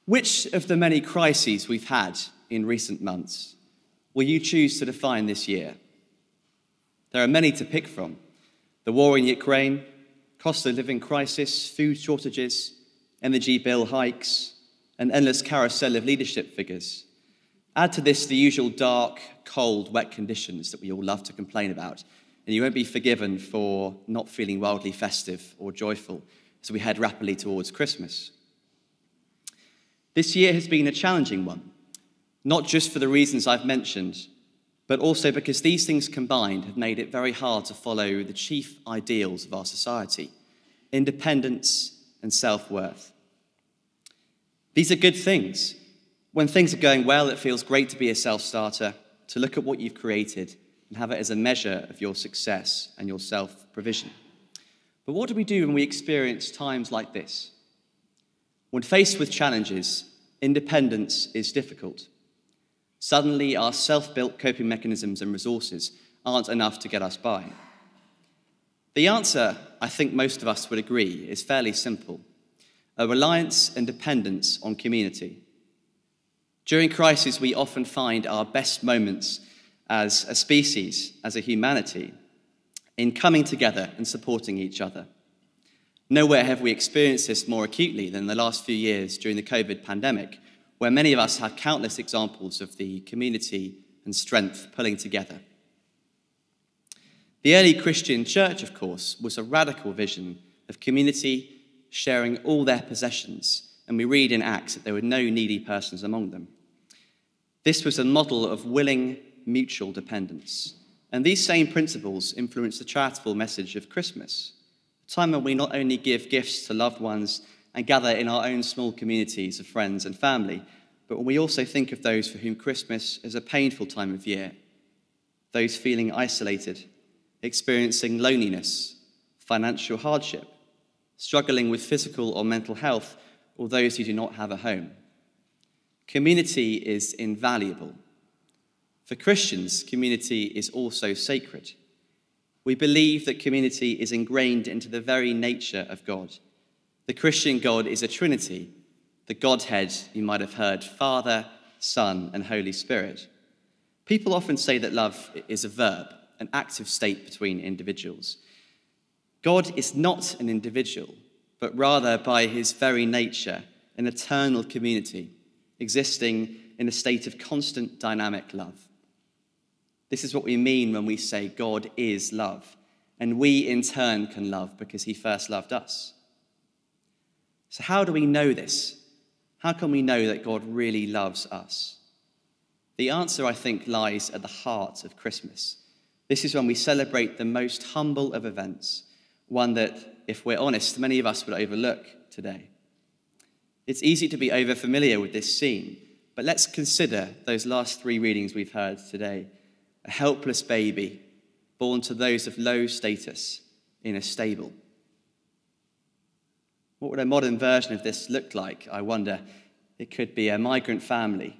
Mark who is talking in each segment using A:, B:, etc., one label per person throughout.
A: Which of the many crises we've had in recent months will you choose to define this year? There are many to pick from. The war in Ukraine, cost of living crisis, food shortages, energy bill hikes, an endless carousel of leadership figures. Add to this the usual dark, cold, wet conditions that we all love to complain about, and you won't be forgiven for not feeling wildly festive or joyful as we head rapidly towards Christmas. This year has been a challenging one, not just for the reasons I've mentioned, but also because these things combined have made it very hard to follow the chief ideals of our society: independence and self-worth. These are good things. When things are going well, it feels great to be a self-starter, to look at what you've created and have it as a measure of your success and your self-provision. But what do we do when we experience times like this? When faced with challenges, independence is difficult. Suddenly, our self-built coping mechanisms and resources aren't enough to get us by. The answer, I think most of us would agree, is fairly simple: a reliance and dependence on community. During crisis, we often find our best moments as a species, as a humanity, in coming together and supporting each other. Nowhere have we experienced this more acutely than the last few years during the COVID pandemic, where many of us had countless examples of the community and strength pulling together. The early Christian church, of course, was a radical vision of community sharing all their possessions, and we read in Acts that there were no needy persons among them. This was a model of willing mutual dependence, and these same principles influence the charitable message of Christmas, a time when we not only give gifts to loved ones and gather in our own small communities of friends and family, but when we also think of those for whom Christmas is a painful time of year, those feeling isolated, experiencing loneliness, financial hardship, struggling with physical or mental health, or those who do not have a home. Community is invaluable. For Christians, community is also sacred. We believe that community is ingrained into the very nature of God. The Christian God is a Trinity, the Godhead, you might have heard, Father, Son, and Holy Spirit. People often say that love is a verb, an active state between individuals. God is not an individual, but rather by his very nature, an eternal community, existing in a state of constant dynamic love. This is what we mean when we say God is love, and we in turn can love because he first loved us. So how do we know this? How can we know that God really loves us? The answer, I think, lies at the heart of Christmas. This is when we celebrate the most humble of events, one that, if we're honest, many of us would overlook today. It's easy to be over-familiar with this scene, but let's consider those last three readings we've heard today. A helpless baby born to those of low status in a stable. What would a modern version of this look like, I wonder? It could be a migrant family,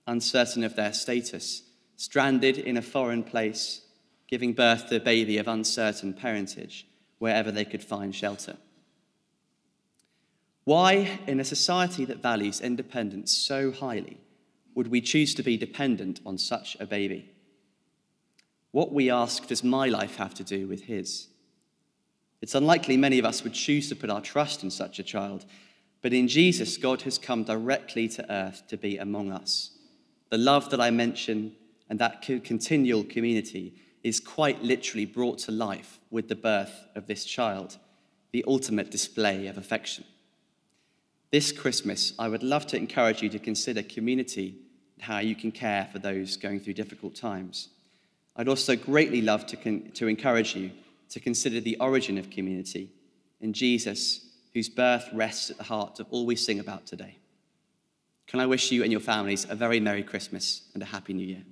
A: uncertain of their status, stranded in a foreign place, giving birth to a baby of uncertain parentage, wherever they could find shelter. Why, in a society that values independence so highly, would we choose to be dependent on such a baby? What, we ask, does my life have to do with his? It's unlikely many of us would choose to put our trust in such a child, but in Jesus, God has come directly to earth to be among us. The love that I mention and that continual community is quite literally brought to life with the birth of this child, the ultimate display of affection. This Christmas, I would love to encourage you to consider community and how you can care for those going through difficult times. I'd also greatly love to encourage you to consider the origin of community in Jesus, whose birth rests at the heart of all we sing about today. Can I wish you and your families a very Merry Christmas and a Happy New Year?